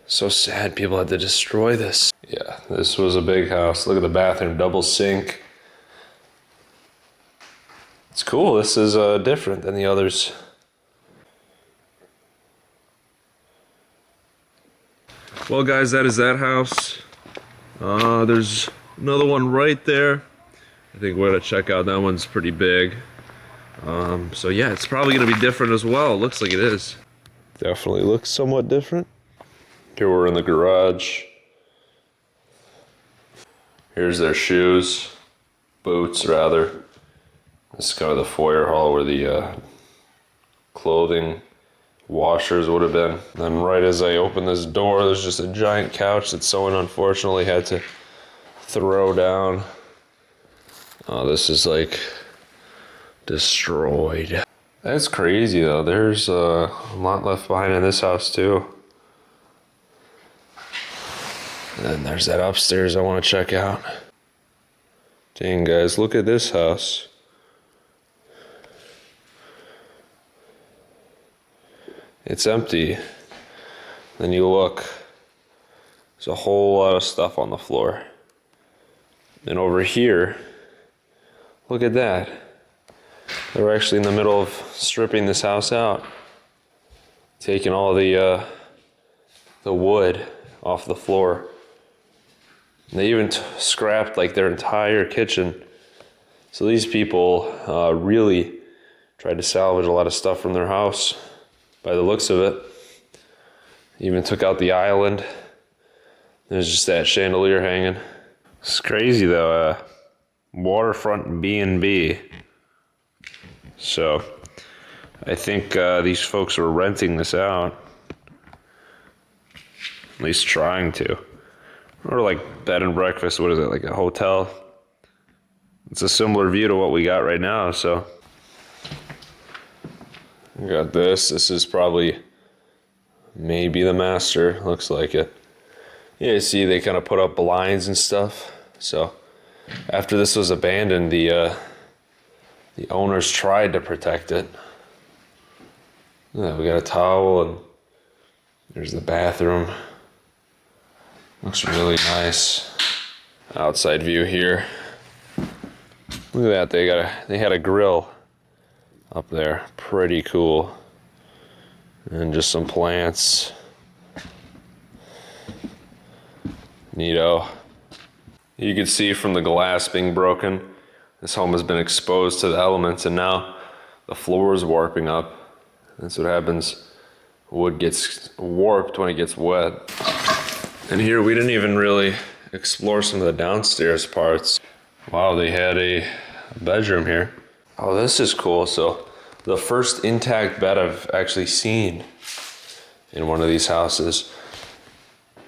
So sad people had to destroy this. Yeah, this was a big house. Look at the bathroom, double sink. It's cool. This is different than the others. Well, guys, that is that house. There's another one right there. I think we're gonna check out that one's pretty big. So yeah, it's probably gonna be different as well. It looks like it is. Definitely looks somewhat different. Here we're in the garage. Here's their shoes, boots rather. This is kind of the foyer hall where the clothing washers would have been. Then right as I open this door, there's just a giant couch that someone unfortunately had to throw down. Oh, this is like destroyed. That's crazy though. There's a lot left behind in this house too. And then there's that upstairs I want to check out. Dang guys, look at this house. It's empty. Then you look, there's a whole lot of stuff on the floor. And over here, look at that. They were actually in the middle of stripping this house out, taking all the wood off the floor. And they even scrapped like their entire kitchen. So these people really tried to salvage a lot of stuff from their house by the looks of it. Even took out the island. There's just that chandelier hanging. It's crazy though, waterfront B&B. So I think these folks were renting this out. At least trying to. Or like bed and breakfast, what is it, like a hotel? It's a similar view to what we got right now, so. We got this. This is probably maybe the master, looks like it. Yeah, you see they kind of put up blinds and stuff. So after this was abandoned, the owners tried to protect it. Yeah, we got a towel and there's the bathroom. Looks really nice. Outside view here. Look at that, they had a grill up there. Pretty cool. And just some plants. Neato. You can see from the glass being broken, this home has been exposed to the elements and now the floor is warping up. That's what happens. Wood gets warped when it gets wet. And here we didn't even really explore some of the downstairs parts. Wow, they had a bedroom here. Oh, this is cool. So the first intact bed I've actually seen in one of these houses.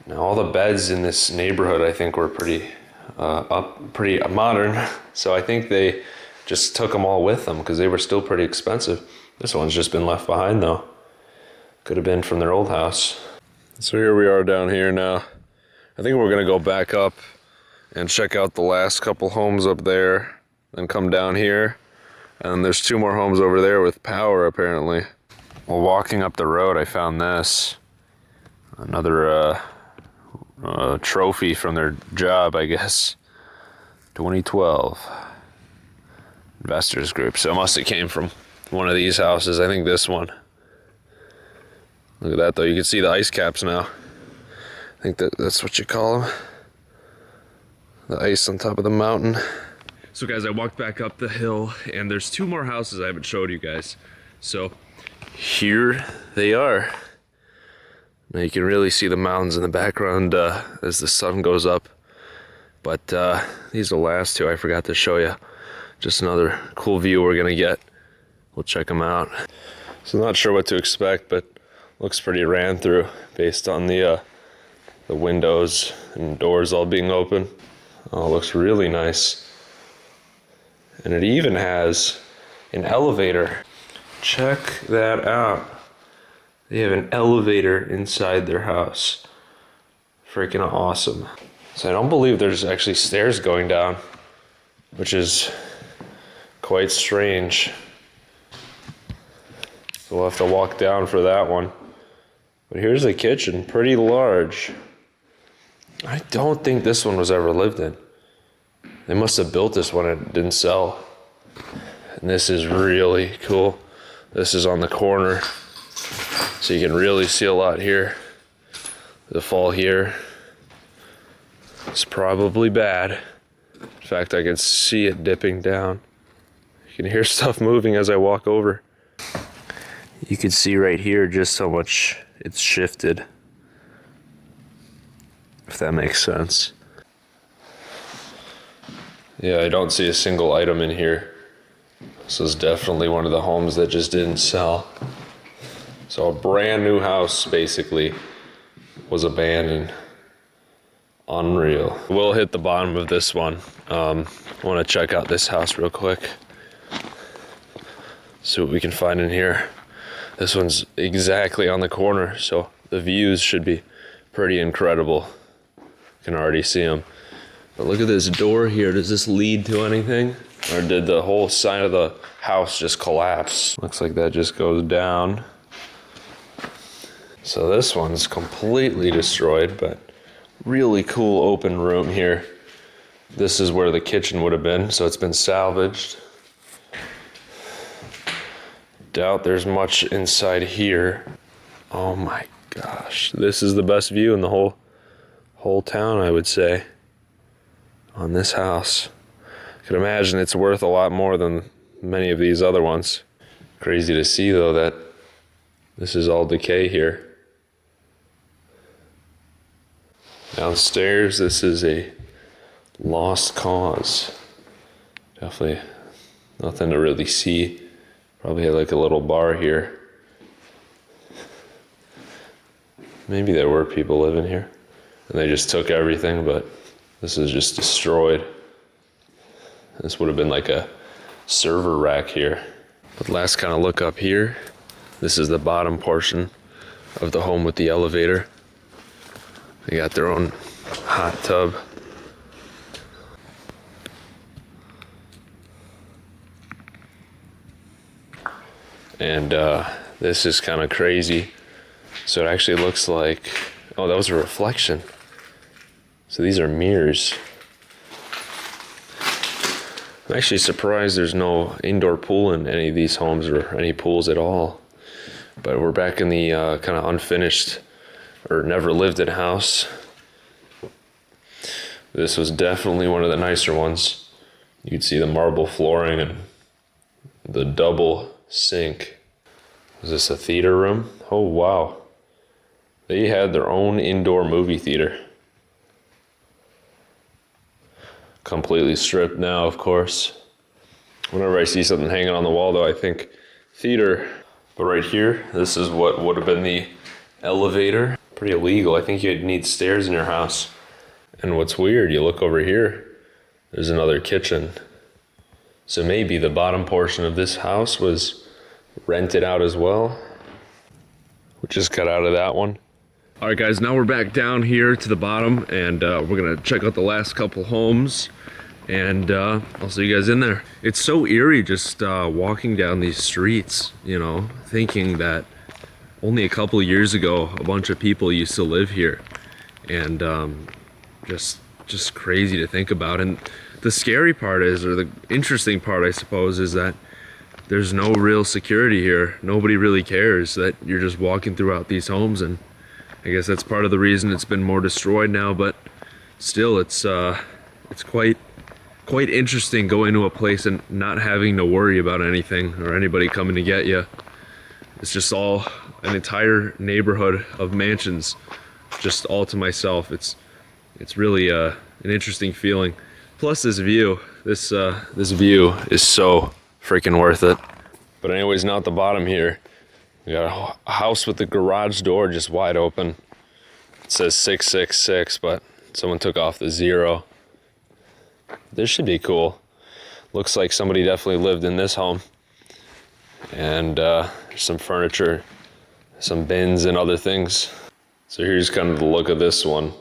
Now all the beds in this neighborhood I think were pretty modern. So I think they just took them all with them because they were still pretty expensive. This one's just been left behind though. Could have been from their old house. So here we are down here now. I think we're gonna go back up and check out the last couple homes up there, then come down here. And there's 2 more homes over there with power apparently. While walking up the road, I found this. Another trophy from their job, I guess. 2012 investors group. So it must have came from one of these houses. I think this one. Look at that though. You can see the ice caps now. I think that's what you call them. The ice on top of the mountain. So guys, I walked back up the hill and there's 2 more houses I haven't showed you guys. So here they are. Now you can really see the mountains in the background as the sun goes up. But these are the last 2 I forgot to show you. Just another cool view we're gonna get. We'll check them out. So not sure what to expect, but looks pretty ran through based on the windows and doors all being open. Oh, looks really nice. And it even has an elevator. Check that out. They have an elevator inside their house. Freaking awesome. So I don't believe there's actually stairs going down, which is quite strange. So we'll have to walk down for that one. But here's the kitchen, pretty large. I don't think this one was ever lived in. They must have built this when it didn't sell. And this is really cool. This is on the corner, so you can really see a lot here. The fall here is probably bad. In fact, I can see it dipping down. You can hear stuff moving as I walk over. You can see right here just how much it's shifted, if that makes sense. Yeah, I don't see a single item in here. This is definitely one of the homes that just didn't sell. So a brand new house basically was abandoned. Unreal. We'll hit the bottom of this one. I want to check out this house real quick. See what we can find in here. This one's exactly on the corner, so the views should be pretty incredible. You can already see them. But look at this door here. Does this lead to anything? Or did the whole side of the house just collapse? Looks like that just goes down. So this one's completely destroyed, but really cool open room here. This is where the kitchen would have been, so it's been salvaged. Doubt there's much inside here. Oh my gosh, this is the best view in the whole town, I would say, on this house. I could imagine it's worth a lot more than many of these other ones. Crazy to see though that this is all decay here. Downstairs, this is a lost cause. Definitely nothing to really see. Probably like a little bar here. Maybe there were people living here and they just took everything, but this is just destroyed. This would have been like a server rack here. But last kind of look up here. This is the bottom portion of the home with the elevator. They got their own hot tub. And this is kind of crazy. So it actually looks like, oh, that was a reflection. So these are mirrors. I'm actually surprised there's no indoor pool in any of these homes or any pools at all. But we're back in the kind of unfinished or never lived in house. This was definitely one of the nicer ones. You could see the marble flooring and the double sink. Is this a theater room? Oh wow. They had their own indoor movie theater. Completely stripped now, of course. Whenever I see something hanging on the wall though, I think theater. But right here, this is what would have been the elevator. Pretty illegal. I think you'd need stairs in your house. And what's weird, you look over here, there's another kitchen. So maybe the bottom portion of this house was rented out as well. We'll just cut out of that one. All right guys, now we're back down here to the bottom and we're gonna check out the last couple homes and I'll see you guys in there. It's so eerie just walking down these streets, you know, thinking that only a couple of years ago, a bunch of people used to live here and just crazy to think about. And the scary part is, or the interesting part I suppose, is that there's no real security here. Nobody really cares that you're just walking throughout these homes, and I guess that's part of the reason it's been more destroyed now, but still it's quite interesting going to a place and not having to worry about anything or anybody coming to get you. It's just all an entire neighborhood of mansions just all to myself. It's really an interesting feeling. Plus this view, this view is so freaking worth it. But anyways, now at the bottom here, we got a house with the garage door just wide open. It says 666, but someone took off the 0. This should be cool. Looks like somebody definitely lived in this home. And there's some furniture, some bins and other things. So here's kind of the look of this one.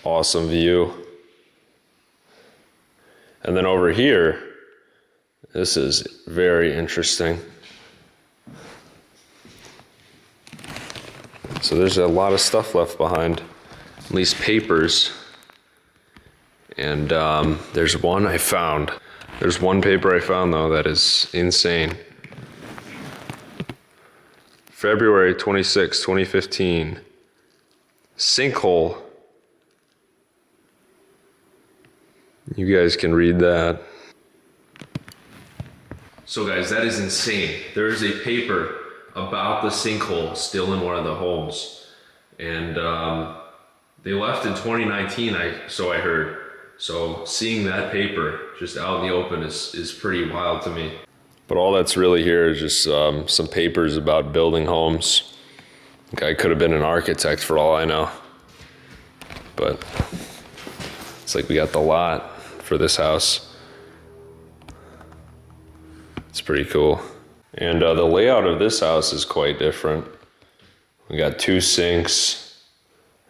Awesome view. And then over here, this is very interesting. So there's a lot of stuff left behind, at least papers. And there's one I found. There's one paper I found though that is insane. February 26, 2015. Sinkhole. You guys can read that. So guys, that is insane. There is a paper about the sinkhole still in one of the homes. And they left in 2019, so I heard. So seeing that paper just out in the open is pretty wild to me. But all that's really here is just some papers about building homes. The guy could have been an architect for all I know. But it's like we got the lot for this house. It's pretty cool. And the layout of this house is quite different. We got 2 sinks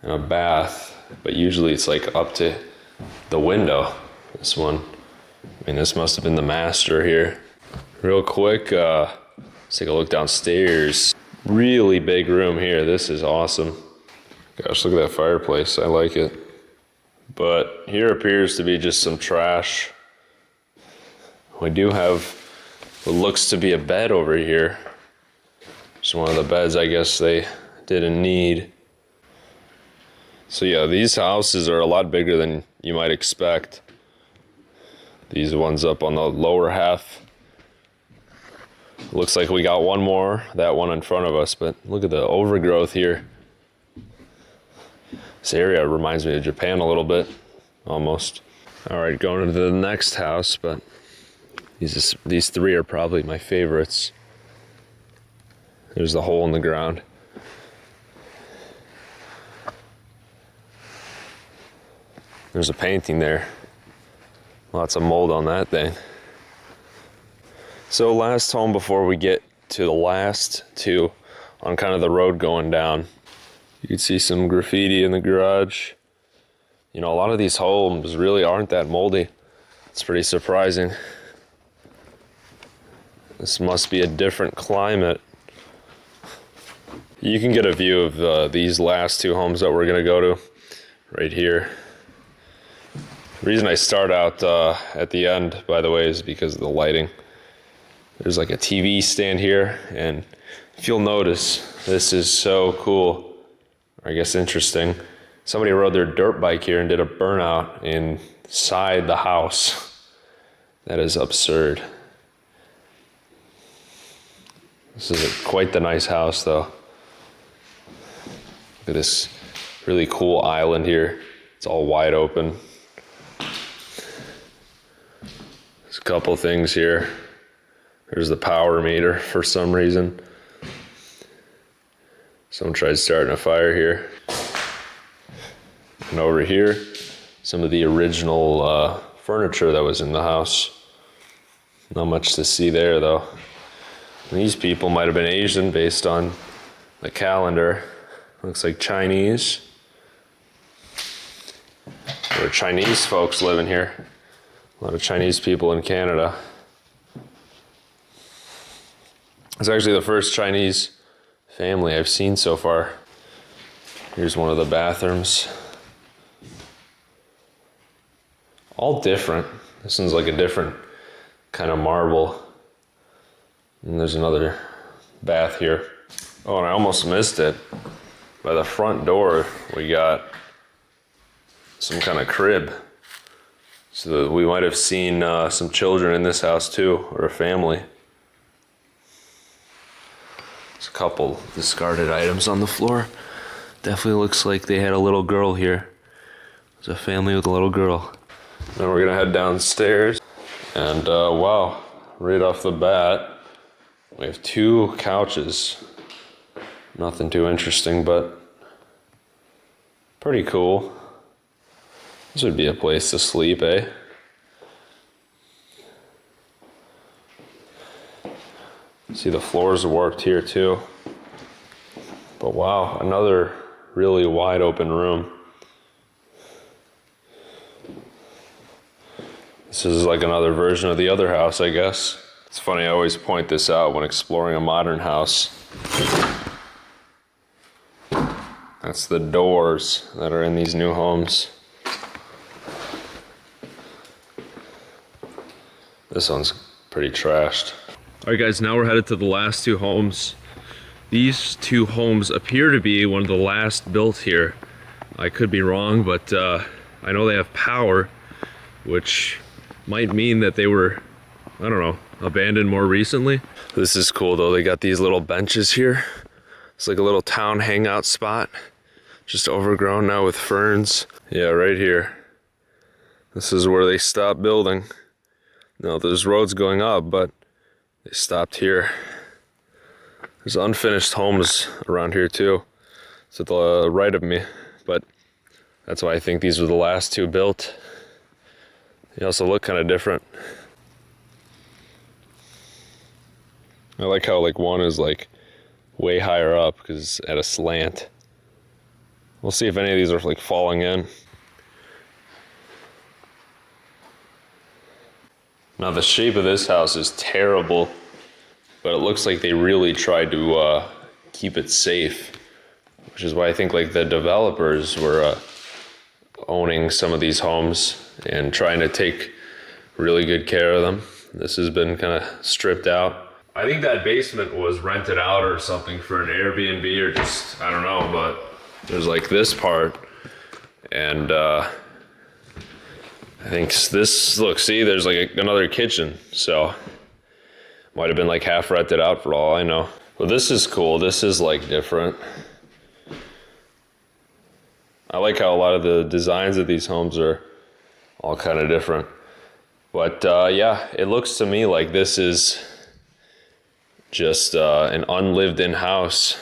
and a bath, but usually it's like up to the window. This one, I mean, this must have been the master here. Real quick, let's take a look downstairs. Really big room here. This is awesome. Gosh, look at that fireplace. I like it. But here appears to be just some trash. We do have what looks to be a bed over here. It's one of the beds I guess they didn't need. So yeah, these houses are a lot bigger than you might expect. These ones up on the lower half. Looks like we got one more, that one in front of us, but look at the overgrowth here. This area reminds me of Japan a little bit, almost. All right, going into the next house, but these 3 are probably my favorites. There's the hole in the ground. There's a painting there. Lots of mold on that thing. So last home before we get to the last 2 on kind of the road going down. You can see some graffiti in the garage. You know, a lot of these homes really aren't that moldy. It's pretty surprising. This must be a different climate. You can get a view of these last 2 homes that we're gonna go to right here. The reason I start out at the end, by the way, is because of the lighting. There's like a TV stand here, and if you'll notice, this is so cool, or I guess interesting. Somebody rode their dirt bike here and did a burnout inside the house. That is absurd. This is quite the nice house though. Look at this really cool island here. It's all wide open. There's a couple things here. There's the power meter for some reason. Someone tried starting a fire here. And over here, some of the original furniture that was in the house. Not much to see there though. These people might have been Asian based on the calendar. Looks like Chinese. There are Chinese folks living here. A lot of Chinese people in Canada. It's actually the first Chinese family I've seen so far. Here's one of the bathrooms. All different. This one's like a different kind of marble. And there's another bath here. Oh, and I almost missed it. By the front door, we got some kind of crib. So we might have seen some children in this house too, or a family. There's a couple discarded items on the floor. Definitely looks like they had a little girl here. There's a family with a little girl. Then we're gonna head downstairs. And wow, right off the bat, we have 2 couches. Nothing too interesting, but pretty cool. This would be a place to sleep, eh? See, the floors are warped here too. But wow, another really wide open room. This is like another version of the other house, I guess. It's funny, I always point this out when exploring a modern house. That's the doors that are in these new homes. This one's pretty trashed. All right, guys, now we're headed to the last two homes. These two homes appear to be one of the last built here. I could be wrong, but I know they have power, which might mean that they were, I don't know, abandoned more recently. This is cool though. They got these little benches here. It's like a little town hangout spot, just overgrown now with ferns. Yeah, right here. This is where they stopped building. Now there's roads going up, but they stopped here. There's unfinished homes around here too. It's at the right of me, but that's why I think these were the last two built. They also look kind of different. I like how like one is like way higher up because it's at a slant. We'll see if any of these are like falling in. Now the shape of this house is terrible, but it looks like they really tried to keep it safe, which is why I think like the developers were owning some of these homes and trying to take really good care of them. This has been kind of stripped out. I think that basement was rented out or something for an Airbnb or just, I don't know, but there's like this part and I think this, look, see, there's like another kitchen, so might have been like half rented out for all I know. But this is cool. This is like different. I like how a lot of the designs of these homes are all kind of different. But yeah, it looks to me like this is just an unlived in house.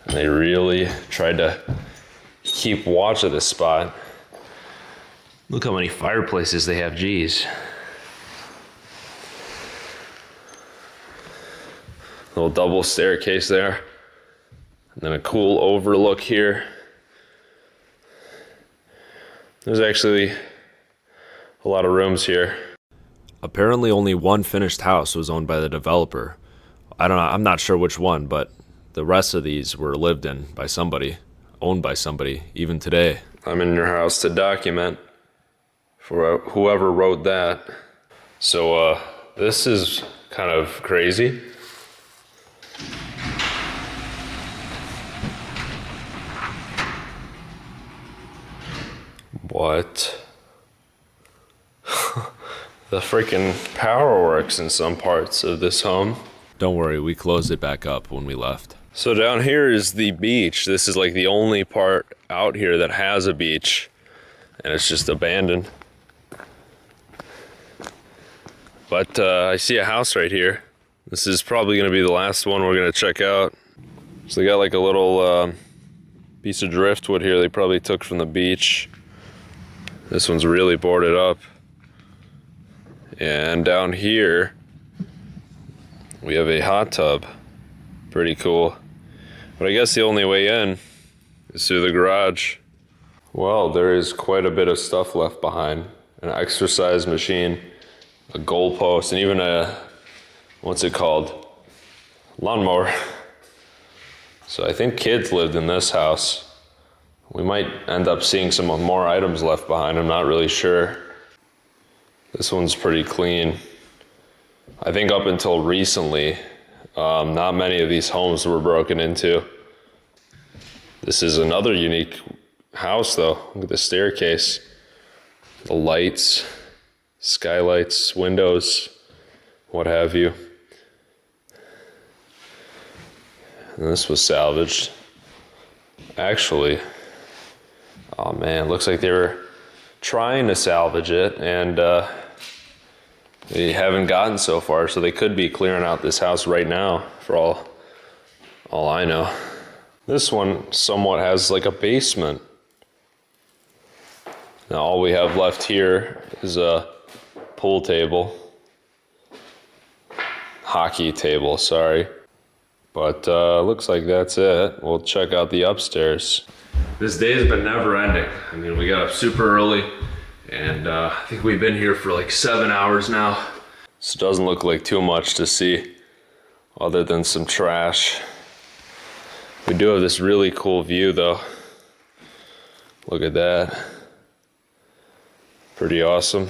And they really tried to keep watch of this spot. Look how many fireplaces they have, geez. Little double staircase there. And then a cool overlook here. There's actually a lot of rooms here. Apparently only one finished house was owned by the developer. I don't know, I'm not sure which one, but the rest of these were lived in by somebody, owned by somebody, even today. I'm in your house to document for whoever wrote that. So this is kind of crazy. What? The freaking power works in some parts of this home. Don't worry, we closed it back up when we left. So down here is the beach. This is like the only part out here that has a beach, and it's just abandoned. But I see a house right here. This is probably gonna be the last one we're gonna check out. So they got like a little piece of driftwood here they probably took from the beach. This one's really boarded up. And down here, we have a hot tub. Pretty cool. But I guess the only way in is through the garage. Well, there is quite a bit of stuff left behind. An exercise machine, a goalpost, and even a, what's it called? Lawnmower. So I think kids lived in this house. We might end up seeing some more items left behind, I'm not really sure. This one's pretty clean. I think up until recently, not many of these homes were broken into. This is another unique house though. Look at the staircase. The lights, skylights, windows, what have you. And this was salvaged. Actually, oh man, looks like they were trying to salvage it and they haven't gotten so far, so they could be clearing out this house right now for all I know. This one somewhat has like a basement. Now all we have left here is a pool table. Hockey table, sorry. But looks like that's it. We'll check out the upstairs. This day has been never ending. I mean, we got up super early and I think we've been here for like 7 hours now. This doesn't look like too much to see other than some trash. We do have this really cool view though. Look at that. Pretty awesome.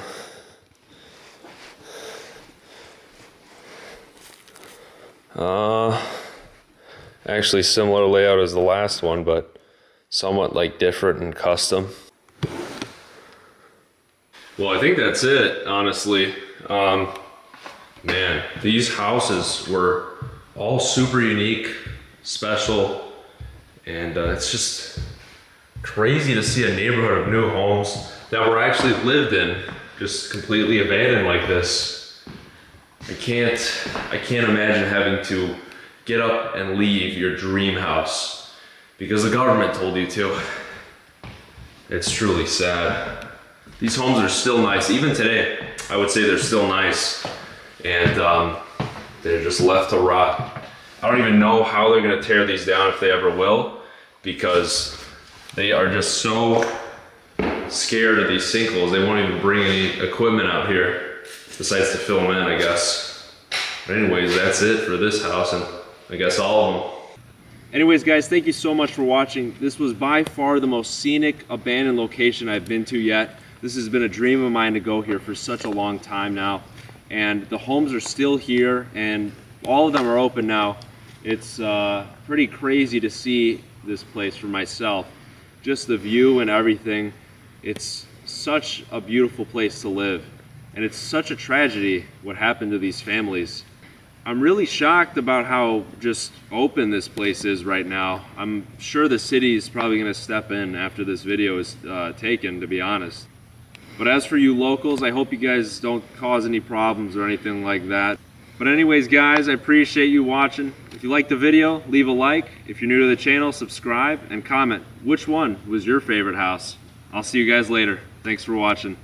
Actually similar layout as the last one, but somewhat like different and custom. Well, I think that's it, honestly. Man, these houses were all super unique, special, and it's just crazy to see a neighborhood of new homes that were actually lived in just completely abandoned like this. I can't imagine having to get up and leave your dream house because the government told you to. It's truly sad. These homes are still nice. Even today, I would say they're still nice. And they're just left to rot. I don't even know how they're gonna tear these down if they ever will, because they are just so scared of these sinkholes. They won't even bring any equipment out here besides to fill them in, I guess. But anyways, that's it for this house, and I guess all of them. Anyways, guys, thank you so much for watching. This was by far the most scenic abandoned location I've been to yet. This has been a dream of mine to go here for such a long time now. And the homes are still here, and all of them are open now. It's pretty crazy to see this place for myself. Just the view and everything. It's such a beautiful place to live. And it's such a tragedy what happened to these families. I'm really shocked about how just open this place is right now. I'm sure the city is probably gonna step in after this video is taken, to be honest. But as for you locals, I hope you guys don't cause any problems or anything like that. But anyways, guys, I appreciate you watching. If you liked the video, leave a like. If you're new to the channel, subscribe and comment which one was your favorite house. I'll see you guys later. Thanks for watching.